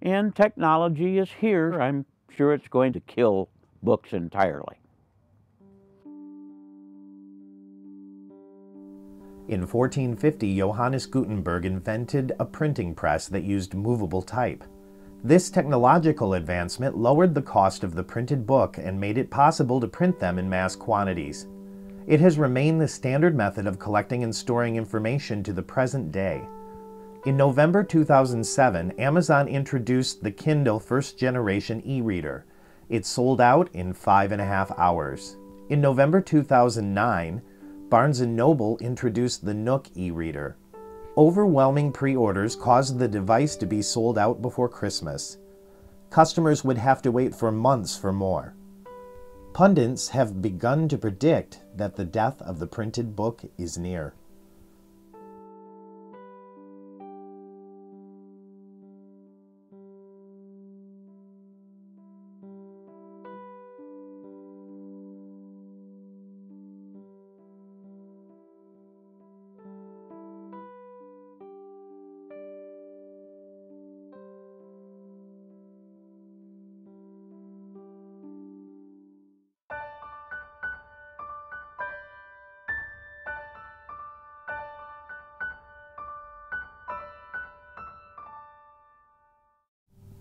and technology is here. I'm sure it's going to kill books entirely. In 1450, Johannes Gutenberg invented a printing press that used movable type. This technological advancement lowered the cost of the printed book and made it possible to print them in mass quantities. It has remained the standard method of collecting and storing information to the present day. In November 2007, Amazon introduced the Kindle first generation e-reader. It sold out in 5.5 hours. In November 2009, Barnes & Noble introduced the Nook e-reader. Overwhelming pre-orders caused the device to be sold out before Christmas. Customers would have to wait for months for more. Pundits have begun to predict that the death of the printed book is near.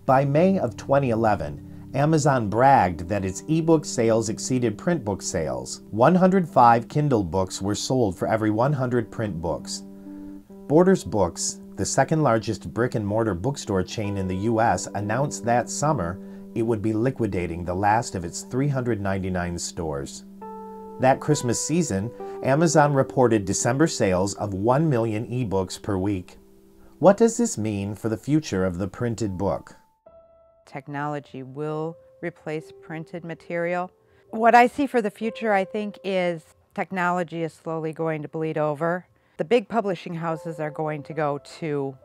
By May of 2011, Amazon bragged that its ebook sales exceeded print book sales. 105 Kindle books were sold for every 100 print books. Borders Books, the second largest brick-and-mortar bookstore chain in the U.S., announced that summer it would be liquidating the last of its 399 stores. That Christmas season, Amazon reported December sales of 1 million ebooks per week. What does this mean for the future of the printed book? Technology will replace printed material. What I see for the future, I think, is technology is slowly going to bleed over. The big publishing houses are going to go to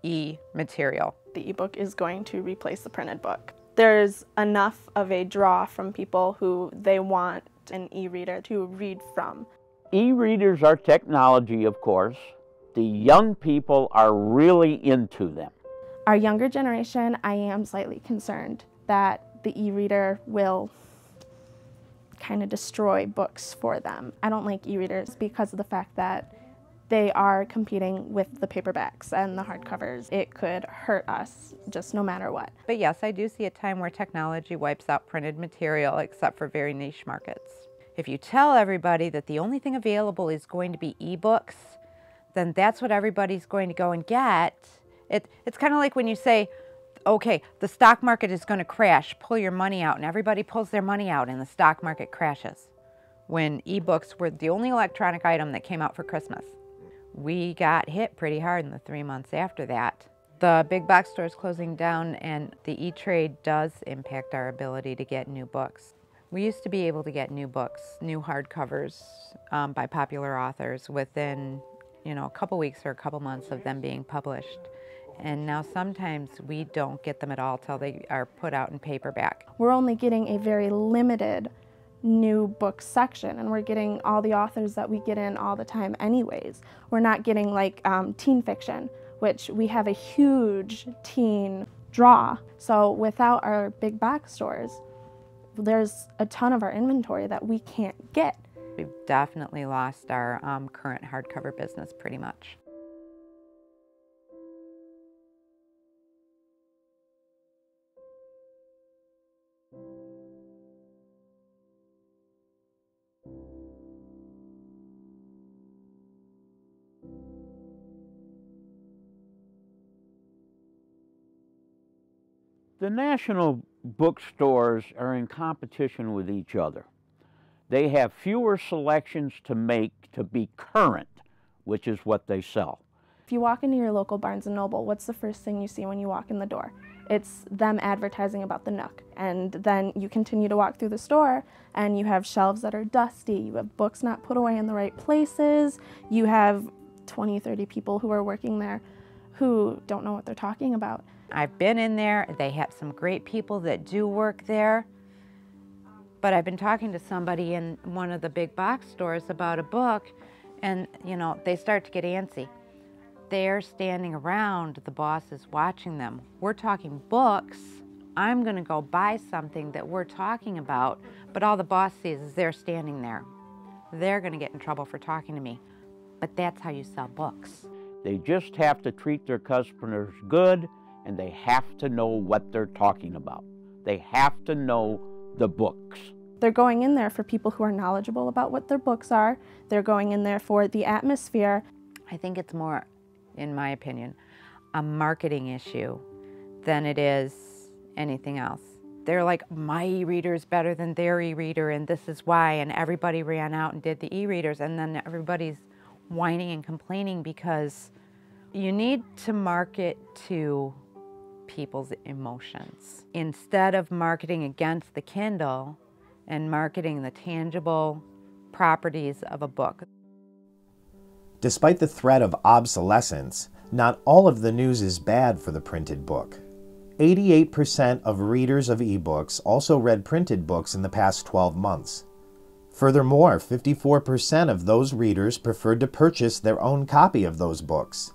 e-material. The ebook is going to replace the printed book. There's enough of a draw from people who they want an e-reader to read from. E-readers are technology, of course. The young people are really into them. Our younger generation, I am slightly concerned that the e-reader will kind of destroy books for them. I don't like e-readers because of the fact that they are competing with the paperbacks and the hardcovers. It could hurt us just no matter what. But yes, I do see a time where technology wipes out printed material except for very niche markets. If you tell everybody that the only thing available is going to be ebooks, then that's what everybody's going to go and get. It's kind of like when you say, okay, the stock market is going to crash, pull your money out, and everybody pulls their money out and the stock market crashes. When ebooks were the only electronic item that came out for Christmas. We got hit pretty hard in the 3 months after that. The big box stores closing down and the e-trade does impact our ability to get new books. We used to be able to get new books, new hardcovers by popular authors within a couple weeks or a couple months of them being published. And now sometimes we don't get them at all till they are put out in paperback. We're only getting a very limited new book section, and we're getting all the authors that we get in all the time anyways. We're not getting like teen fiction, which we have a huge teen draw. So without our big box stores, there's a ton of our inventory that we can't get. We've definitely lost our current hardcover business pretty much. The national bookstores are in competition with each other. They have fewer selections to make to be current, which is what they sell. If you walk into your local Barnes & Noble, what's the first thing you see when you walk in the door? It's them advertising about the Nook. And then you continue to walk through the store and you have shelves that are dusty, you have books not put away in the right places, you have 20, 30 people who are working there who don't know what they're talking about. I've been in there, they have some great people that do work there, but I've been talking to somebody in one of the big box stores about a book and they start to get antsy. They're standing around, the boss is watching them. We're talking books. I'm gonna go buy something that we're talking about, but all the boss sees is they're standing there. They're gonna get in trouble for talking to me. But that's how you sell books. They just have to treat their customers good, and they have to know what they're talking about. They have to know the books. They're going in there for people who are knowledgeable about what their books are. They're going in there for the atmosphere. I think it's more, in my opinion, a marketing issue than it is anything else. They're like, my e-reader is better than their e-reader, and this is why, and everybody ran out and did the e-readers, and then everybody's whining and complaining because you need to market to people's emotions. Instead of marketing against the Kindle and marketing the tangible properties of a book. Despite the threat of obsolescence, not all of the news is bad for the printed book. 88% of readers of ebooks also read printed books in the past 12 months. Furthermore, 54% of those readers preferred to purchase their own copy of those books.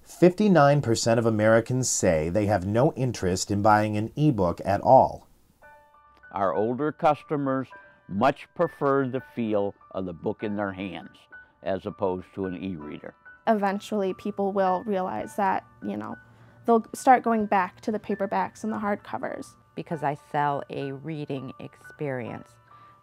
59% of Americans say they have no interest in buying an ebook at all. Our older customers much prefer the feel of the book in their hands as opposed to an e-reader. Eventually, people will realize that, they'll start going back to the paperbacks and the hardcovers. Because I sell a reading experience.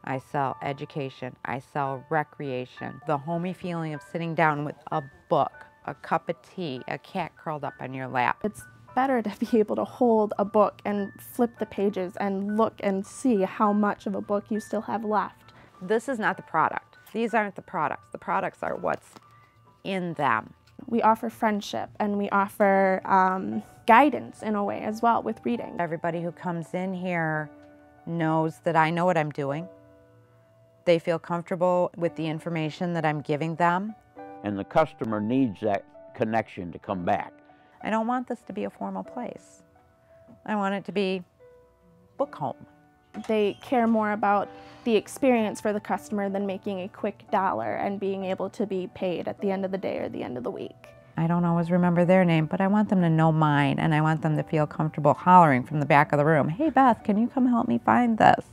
I sell education. I sell recreation. The homey feeling of sitting down with a book, a cup of tea, a cat curled up on your lap. It's better to be able to hold a book and flip the pages and look and see how much of a book you still have left. This is not the product. These aren't the products. The products are what's in them. We offer friendship and we offer guidance in a way as well with reading. Everybody who comes in here knows that I know what I'm doing. They feel comfortable with the information that I'm giving them. And the customer needs that connection to come back. I don't want this to be a formal place. I want it to be book home. They care more about the experience for the customer than making a quick dollar and being able to be paid at the end of the day or the end of the week. I don't always remember their name, but I want them to know mine, and I want them to feel comfortable hollering from the back of the room, "Hey Beth, can you come help me find this?"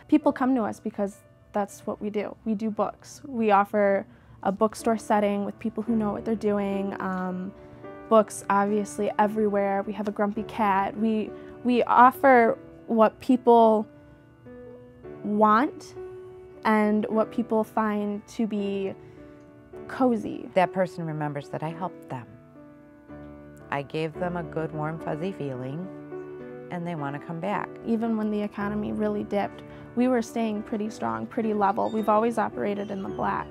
People come to us because that's what we do. We do books. We offer a bookstore setting with people who know what they're doing. Books obviously everywhere. We have a grumpy cat. We offer what people want and what people find to be cozy. That person remembers that I helped them. I gave them a good, warm, fuzzy feeling, and they want to come back. Even when the economy really dipped, we were staying pretty strong, pretty level. We've always operated in the black.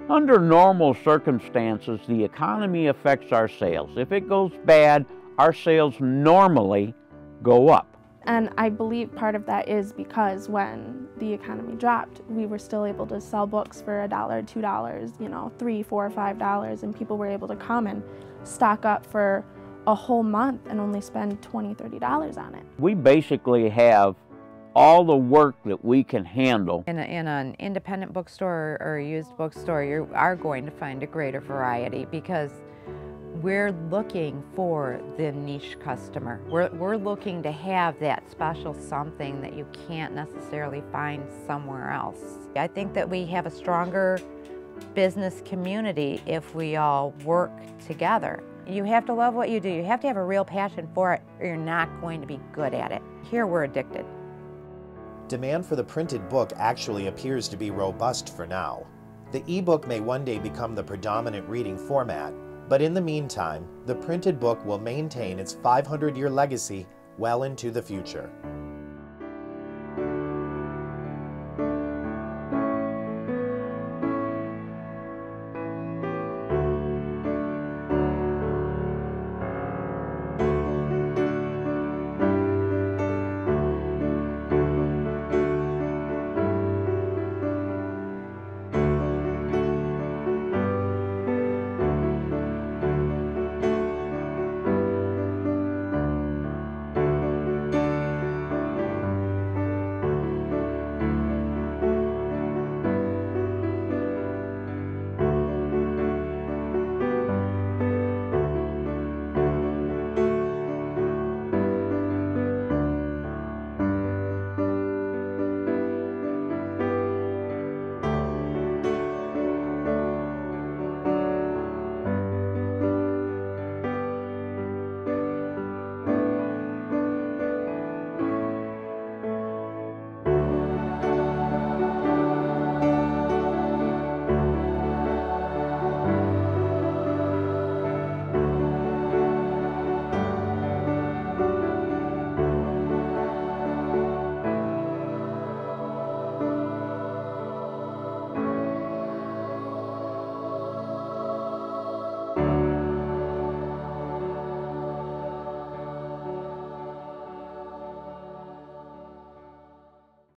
Under normal circumstances, the economy affects our sales. If it goes bad, our sales normally go up. And I believe part of that is because when the economy dropped, we were still able to sell books for $1, $2, $3, $4, $5, and people were able to come and stock up for a whole month and only spend $20, $30 on it. We basically have all the work that we can handle. In an independent bookstore or a used bookstore, you are going to find a greater variety because we're looking for the niche customer. We're looking to have that special something that you can't necessarily find somewhere else. I think that we have a stronger business community if we all work together. You have to love what you do. You have to have a real passion for it or you're not going to be good at it. Here we're addicted. Demand for the printed book actually appears to be robust for now. The ebook may one day become the predominant reading format, but in the meantime, the printed book will maintain its 500-year legacy well into the future.